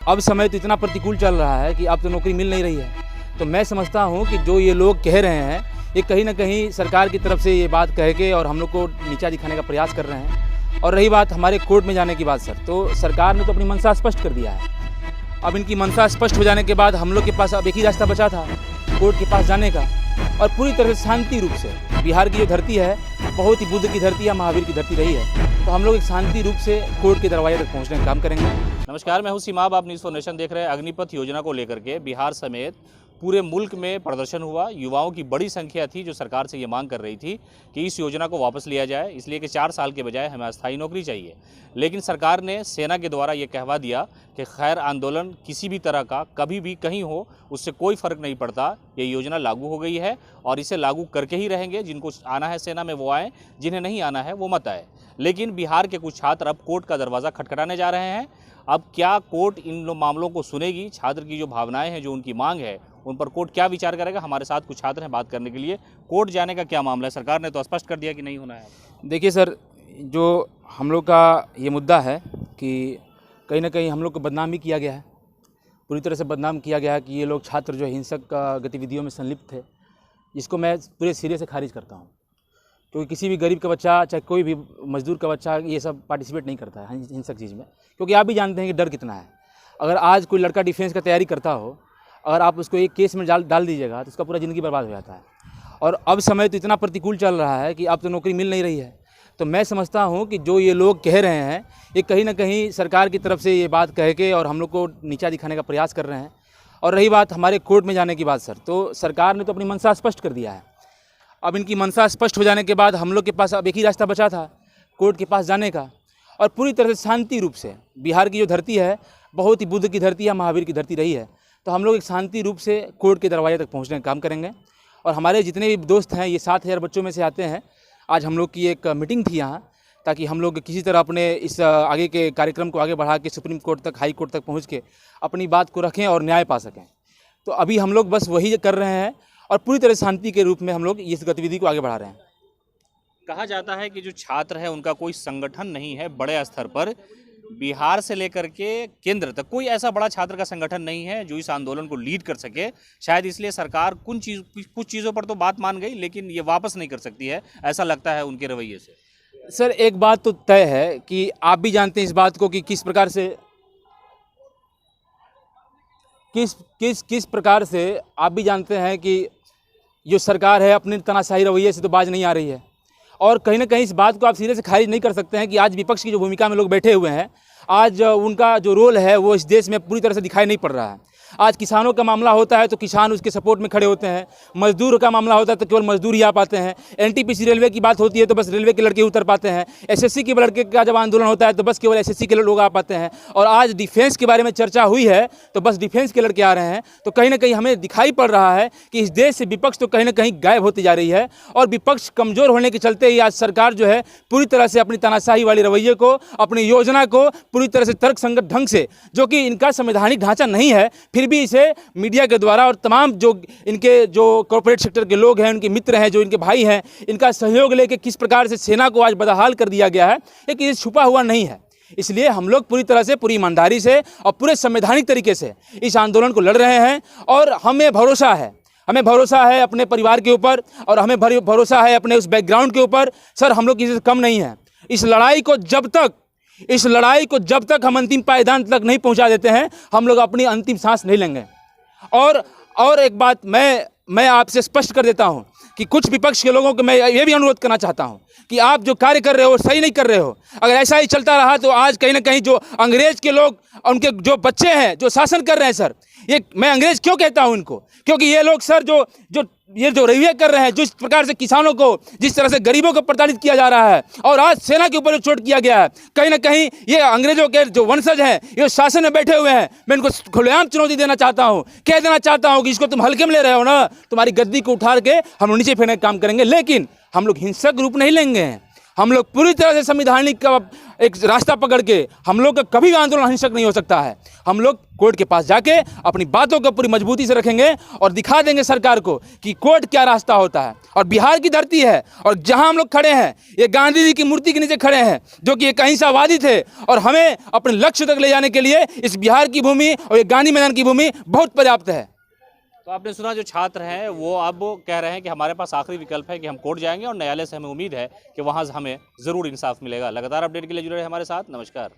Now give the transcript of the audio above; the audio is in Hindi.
अब समय तो इतना प्रतिकूल चल रहा है कि अब तो नौकरी मिल नहीं रही है। तो मैं समझता हूँ कि जो ये लोग कह रहे हैं ये कहीं ना कहीं सरकार की तरफ से ये बात कह के और हम लोग को नीचा दिखाने का प्रयास कर रहे हैं। और रही बात हमारे कोर्ट में जाने की बात सर, तो सरकार ने तो अपनी मंशा स्पष्ट कर दिया है। अब इनकी मंशा स्पष्ट हो जाने के बाद हम लोग के पास अब एक ही रास्ता बचा था, कोर्ट के पास जाने का। और पूरी तरह से शांति रूप से, बिहार की जो धरती है बहुत ही बुद्ध की धरती है, महावीर की धरती रही है, तो हम लोग एक शांति रूप से कोर्ट के दरवाजे तक पहुंचने का काम करेंगे। नमस्कार, मैं हूं सीमाब, आप न्यूज़ फॉर नेशन देख रहे हैं। अग्निपथ योजना को लेकर के बिहार समेत पूरे मुल्क में प्रदर्शन हुआ। युवाओं की बड़ी संख्या थी जो सरकार से ये मांग कर रही थी कि इस योजना को वापस लिया जाए, इसलिए कि 4 साल के बजाय हमें अस्थायी नौकरी चाहिए। लेकिन सरकार ने सेना के द्वारा ये कहवा दिया कि खैर आंदोलन किसी भी तरह का कभी भी कहीं हो, उससे कोई फ़र्क नहीं पड़ता, ये योजना लागू हो गई है और इसे लागू करके ही रहेंगे। जिनको आना है सेना में वो आएँ, जिन्हें नहीं आना है वो मत आए। लेकिन बिहार के कुछ छात्र अब कोर्ट का दरवाज़ा खटखटाने जा रहे हैं। अब क्या कोर्ट इन मामलों को सुनेगी? छात्र की जो भावनाएं हैं, जो उनकी मांग है, उन पर कोर्ट क्या विचार करेगा? हमारे साथ कुछ छात्र हैं बात करने के लिए। कोर्ट जाने का क्या मामला है? सरकार ने तो स्पष्ट कर दिया कि नहीं होना है। देखिए सर, जो हम लोग का ये मुद्दा है कि कहीं ना कहीं हम लोग को बदनाम भी किया गया है, पूरी तरह से बदनाम किया गया है कि ये लोग छात्र जो हिंसक गतिविधियों में संलिप्त थे, इसको मैं पूरे सिरे से खारिज करता हूँ। क्योंकि किसी भी गरीब का बच्चा, चाहे कोई भी मजदूर का बच्चा, ये सब पार्टिसिपेट नहीं करता है हिंसक चीज़ में। क्योंकि आप भी जानते हैं कि डर कितना है। अगर आज कोई लड़का डिफेंस का तैयारी करता हो, अगर आप उसको एक केस में डाल दीजिएगा तो उसका पूरा ज़िंदगी बर्बाद हो जाता है। और अब समय तो इतना प्रतिकूल चल रहा है कि अब तो नौकरी मिल नहीं रही है। तो मैं समझता हूँ कि जो ये लोग कह रहे हैं ये कहीं ना कहीं सरकार की तरफ से ये बात कह के और हम लोग को नीचा दिखाने का प्रयास कर रहे हैं। और रही बात हमारे कोर्ट में जाने की बात सर, तो सरकार ने तो अपनी मंशा स्पष्ट कर दिया है। अब इनकी मंशा स्पष्ट हो जाने के बाद हम लोग के पास अब एक ही रास्ता बचा था, कोर्ट के पास जाने का। और पूरी तरह से शांति रूप से, बिहार की जो धरती है बहुत ही बुद्ध की धरती है, महावीर की धरती रही है, तो हम लोग एक शांति रूप से कोर्ट के दरवाजे तक पहुंचने का काम करेंगे। और हमारे जितने भी दोस्त हैं, ये 7000 बच्चों में से आते हैं। आज हम लोग की एक मीटिंग थी यहाँ, ताकि हम लोग किसी तरह अपने इस आगे के कार्यक्रम को आगे बढ़ा के सुप्रीम कोर्ट तक, हाई कोर्ट तक पहुँच के अपनी बात को रखें और न्याय पा सकें। तो अभी हम लोग बस वही कर रहे हैं और पूरी तरह शांति के रूप में हम लोग इस गतिविधि को आगे बढ़ा रहे हैं। कहा जाता है कि जो छात्र है उनका कोई संगठन नहीं है बड़े स्तर पर, बिहार से लेकर के केंद्र तक कोई ऐसा बड़ा छात्र का संगठन नहीं है जो इस आंदोलन को लीड कर सके। शायद इसलिए सरकार कुछ चीज़ों पर तो बात मान गई, लेकिन ये वापस नहीं कर सकती है, ऐसा लगता है उनके रवैये से। सर एक बात तो तय है कि आप भी जानते हैं इस बात को कि किस प्रकार से आप भी जानते हैं कि जो सरकार है अपने तानाशाही रवैये से तो बाज नहीं आ रही है। और कहीं ना कहीं इस बात को आप सिरे से खारिज नहीं कर सकते हैं कि आज विपक्ष की जो भूमिका में लोग बैठे हुए हैं, आज उनका जो रोल है वो इस देश में पूरी तरह से दिखाई नहीं पड़ रहा है। आज किसानों का मामला होता है तो किसान उसके सपोर्ट में खड़े होते हैं, मजदूर का मामला होता है तो केवल मजदूर ही आ पाते हैं, एनटीपीसी रेलवे की बात होती है तो बस रेलवे के लड़के उतर पाते हैं, एसएससी के लड़के का जब आंदोलन होता है तो बस केवल एसएससी के लोग आ पाते हैं। और आज डिफेंस के बारे में चर्चा हुई है तो बस डिफेंस के लड़के आ रहे हैं। तो कहीं ना कहीं हमें दिखाई पड़ रहा है कि इस देश से विपक्ष तो कहीं ना कहीं गायब होती जा रही है। और विपक्ष कमज़ोर होने के चलते ही आज सरकार जो है पूरी तरह से अपनी तानाशाही वाली रवैये को, अपनी योजना को पूरी तरह से तर्कसंगत ढंग से, जो कि इनका संवैधानिक ढांचा नहीं है, फिर भी इसे मीडिया के द्वारा और तमाम जो इनके जो कॉर्पोरेट सेक्टर के लोग हैं, उनके मित्र हैं, जो इनके भाई हैं, इनका सहयोग लेके किस प्रकार से सेना को आज बदहाल कर दिया गया है, लेकिन ये छुपा हुआ नहीं है। इसलिए हम लोग पूरी तरह से, पूरी ईमानदारी से और पूरे संवैधानिक तरीके से इस आंदोलन को लड़ रहे हैं। और हमें भरोसा है अपने परिवार के ऊपर, और हमें भरोसा है अपने उस बैकग्राउंड के ऊपर। सर हम लोग किसी से कम नहीं हैं। इस लड़ाई को जब तक हम अंतिम पायदान तक नहीं पहुंचा देते हैं, हम लोग अपनी अंतिम सांस नहीं लेंगे। और एक बात मैं आपसे स्पष्ट कर देता हूं कि कुछ विपक्ष के लोगों को मैं ये भी अनुरोध करना चाहता हूं कि आप जो कार्य कर रहे हो सही नहीं कर रहे हो। अगर ऐसा ही चलता रहा तो आज कहीं ना कहीं जो अंग्रेज के लोग, उनके जो बच्चे हैं जो शासन कर रहे हैं सर, ये मैं अंग्रेज क्यों कहता हूं इनको, क्योंकि ये लोग सर जो रवैया कर रहे हैं, जिस प्रकार से किसानों को, जिस तरह से गरीबों को प्रताड़ित किया जा रहा है, और आज सेना के ऊपर जो चोट किया गया है, कहीं ना कहीं ये अंग्रेजों के जो वंशज हैं, ये शासन में बैठे हुए हैं। मैं इनको खुलेआम चुनौती देना चाहता हूं, कह देना चाहता हूं कि इसको तुम हल्के में ले रहे हो ना, तुम्हारी गद्दी को उठार के हम लोग नीचे फेंकने का काम करेंगे। लेकिन हम लोग हिंसक रूप नहीं लेंगे। हम लोग पूरी तरह से संवैधानिक एक रास्ता पकड़ के हम लोग का कभी आंदोलन अहिंसक नहीं हो सकता है। हम लोग कोर्ट के पास जाके अपनी बातों को पूरी मजबूती से रखेंगे और दिखा देंगे सरकार को कि कोर्ट क्या रास्ता होता है। और बिहार की धरती है और जहां हम लोग खड़े हैं, ये गांधी जी की मूर्ति के नीचे खड़े हैं, जो कि एक अहिंसावादी थे, और हमें अपने लक्ष्य तक ले जाने के लिए इस बिहार की भूमि और ये गांधी मैदान की भूमि बहुत पर्याप्त है। तो आपने सुना, जो छात्र हैं वो अब कह रहे हैं कि हमारे पास आखिरी विकल्प है कि हम कोर्ट जाएंगे और न्यायालय से हमें उम्मीद है कि वहां हमें ज़रूर इंसाफ मिलेगा। लगातार अपडेट के लिए जुड़े रहे हमारे साथ। नमस्कार।